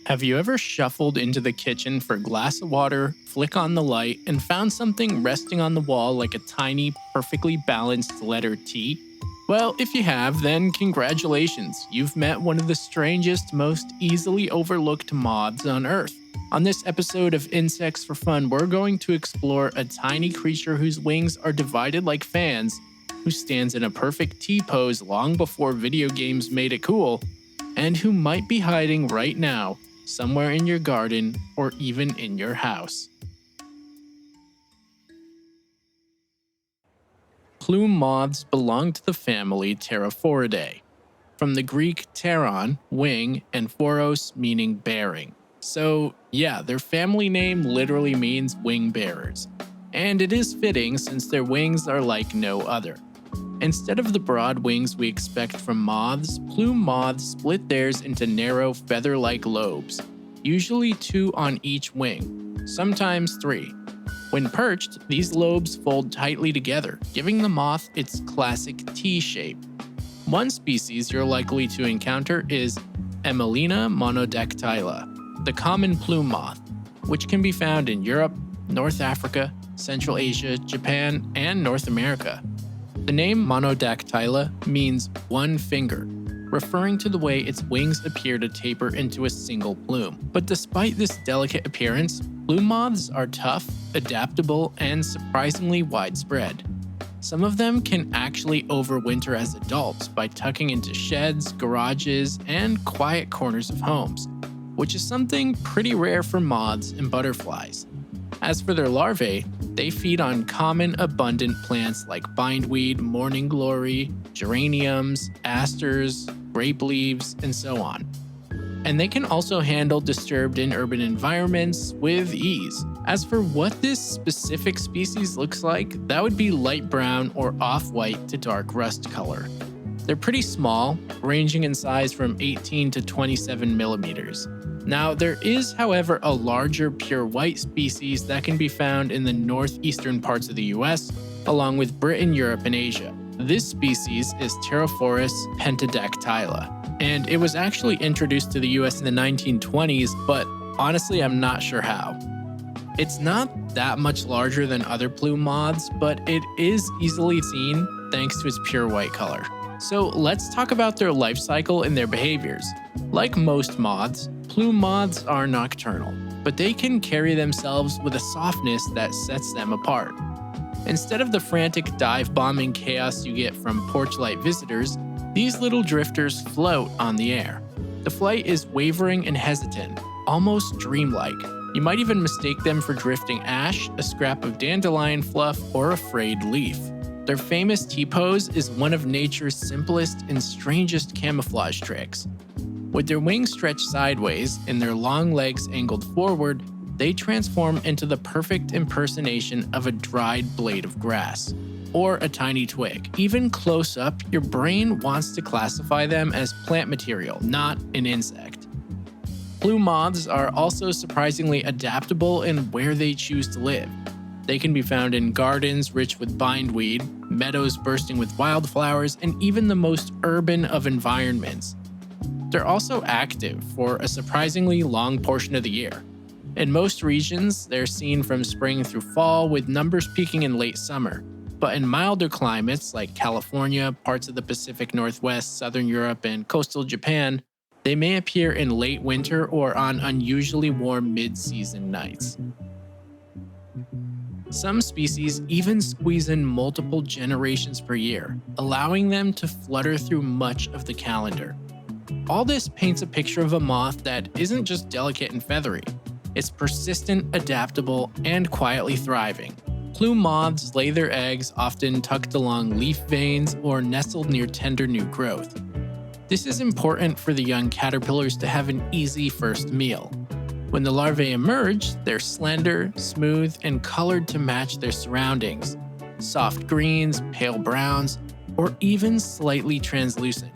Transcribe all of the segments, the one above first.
Have you ever shuffled into the kitchen for a glass of water, flick on the light, and found something resting on the wall like a tiny, perfectly balanced letter T? Well, if you have, then congratulations, you've met one of the strangest, most easily overlooked moths on Earth. On this episode of Insects for Fun, we're going to explore a tiny creature whose wings are divided like fans, who stands in a perfect T pose long before video games made it cool, and who might be hiding right now, somewhere in your garden or even in your house. Plume moths belong to the family Pterophoridae, from the Greek pteron, wing, and phoros, meaning bearing. So yeah, their family name literally means wing bearers, and it is fitting since their wings are like no other. Instead of the broad wings we expect from moths, plume moths split theirs into narrow feather-like lobes, usually 2 on each wing, sometimes 3. When perched, these lobes fold tightly together, giving the moth its classic T shape. One species you're likely to encounter is Emelina monodactyla, the common plume moth, which can be found in Europe, North Africa, Central Asia, Japan, and North America. The name monodactyla means one finger, referring to the way its wings appear to taper into a single plume. But despite this delicate appearance, plume moths are tough, adaptable, and surprisingly widespread. Some of them can actually overwinter as adults by tucking into sheds, garages, and quiet corners of homes, which is something pretty rare for moths and butterflies. As for their larvae, they feed on common, abundant plants like bindweed, morning glory, geraniums, asters, grape leaves, and so on. And they can also handle disturbed in urban environments with ease. As for what this specific species looks like, that would be light brown or off-white to dark rust color. They're pretty small, ranging in size from 18 to 27 millimeters. Now, there is, however, a larger pure white species that can be found in the northeastern parts of the US, along with Britain, Europe, and Asia. This species is Pterophorus pentadactyla, and it was actually introduced to the US in the 1920s, but honestly, I'm not sure how. It's not that much larger than other plume moths, but it is easily seen thanks to its pure white color. So let's talk about their life cycle and their behaviors. Like most moths, plume moths are nocturnal, but they can carry themselves with a softness that sets them apart. Instead of the frantic dive-bombing chaos you get from porch light visitors, these little drifters float on the air. The flight is wavering and hesitant, almost dreamlike. You might even mistake them for drifting ash, a scrap of dandelion fluff, or a frayed leaf. Their famous T-pose is one of nature's simplest and strangest camouflage tricks. With their wings stretched sideways and their long legs angled forward, they transform into the perfect impersonation of a dried blade of grass, or a tiny twig. Even close up, your brain wants to classify them as plant material, not an insect. Plume moths are also surprisingly adaptable in where they choose to live. They can be found in gardens rich with bindweed, meadows bursting with wildflowers, and even the most urban of environments. They're also active for a surprisingly long portion of the year. In most regions, they're seen from spring through fall, with numbers peaking in late summer. But in milder climates like California, parts of the Pacific Northwest, Southern Europe, and coastal Japan, they may appear in late winter or on unusually warm mid-season nights. Some species even squeeze in multiple generations per year, allowing them to flutter through much of the calendar. All this paints a picture of a moth that isn't just delicate and feathery. It's persistent, adaptable, and quietly thriving. Plume moths lay their eggs often tucked along leaf veins or nestled near tender new growth. This is important for the young caterpillars to have an easy first meal. When the larvae emerge, they're slender, smooth, and colored to match their surroundings. Soft greens, pale browns, or even slightly translucent,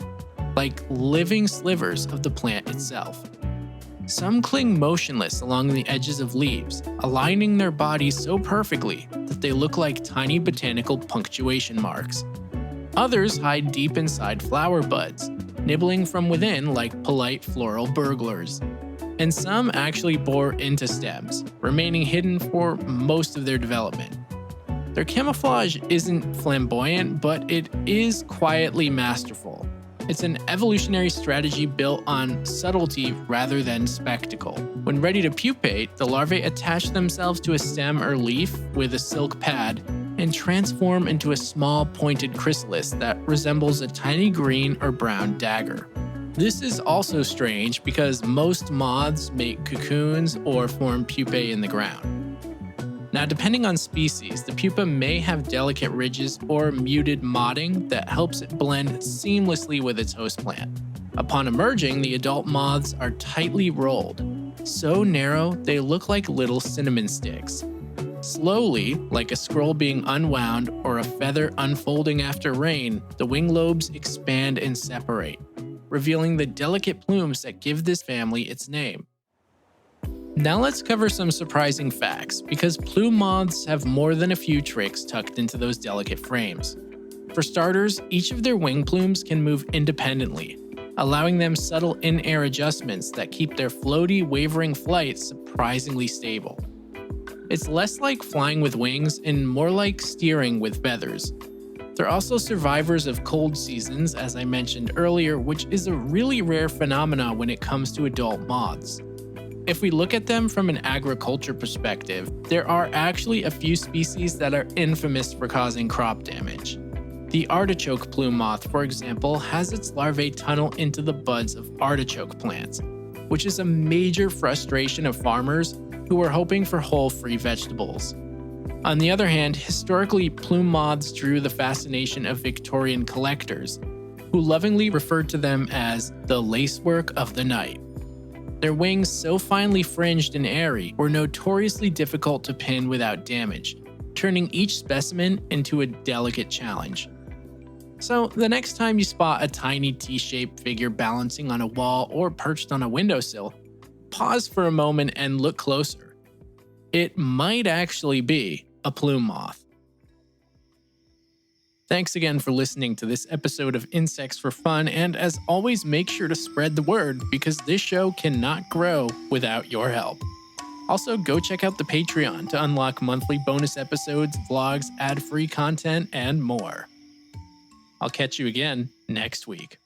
like living slivers of the plant itself. Some cling motionless along the edges of leaves, aligning their bodies so perfectly that they look like tiny botanical punctuation marks. Others hide deep inside flower buds, nibbling from within like polite floral burglars. and some actually bore into stems, remaining hidden for most of their development. Their camouflage isn't flamboyant, but it is quietly masterful. It's an evolutionary strategy built on subtlety rather than spectacle. When ready to pupate, the larvae attach themselves to a stem or leaf with a silk pad and transform into a small pointed chrysalis that resembles a tiny green or brown dagger. This is also strange because most moths make cocoons or form pupae in the ground. Now, depending on species, the pupa may have delicate ridges or muted modding that helps it blend seamlessly with its host plant. Upon emerging, the adult moths are tightly rolled, so narrow they look like little cinnamon sticks. Slowly, like a scroll being unwound or a feather unfolding after rain, the wing lobes expand and separate, revealing the delicate plumes that give this family its name. Now let's cover some surprising facts, because plume moths have more than a few tricks tucked into those delicate frames. For starters, each of their wing plumes can move independently, allowing them subtle in-air adjustments that keep their floaty, wavering flight surprisingly stable. It's less like flying with wings and more like steering with feathers. They're also survivors of cold seasons, as I mentioned earlier, which is a really rare phenomenon when it comes to adult moths. If we look at them from an agriculture perspective, there are actually a few species that are infamous for causing crop damage. The artichoke plume moth, for example, has its larvae tunnel into the buds of artichoke plants, which is a major frustration of farmers who are hoping for whole free vegetables. On the other hand, historically, plume moths drew the fascination of Victorian collectors, who lovingly referred to them as the lacework of the night. Their wings, so finely fringed and airy, were notoriously difficult to pin without damage, turning each specimen into a delicate challenge. So, the next time you spot a tiny T-shaped figure balancing on a wall or perched on a windowsill, pause for a moment and look closer. It might actually be a plume moth. Thanks again for listening to this episode of Insects for Fun, and as always, make sure to spread the word because this show cannot grow without your help. Also, go check out the Patreon to unlock monthly bonus episodes, vlogs, ad-free content, and more. I'll catch you again next week.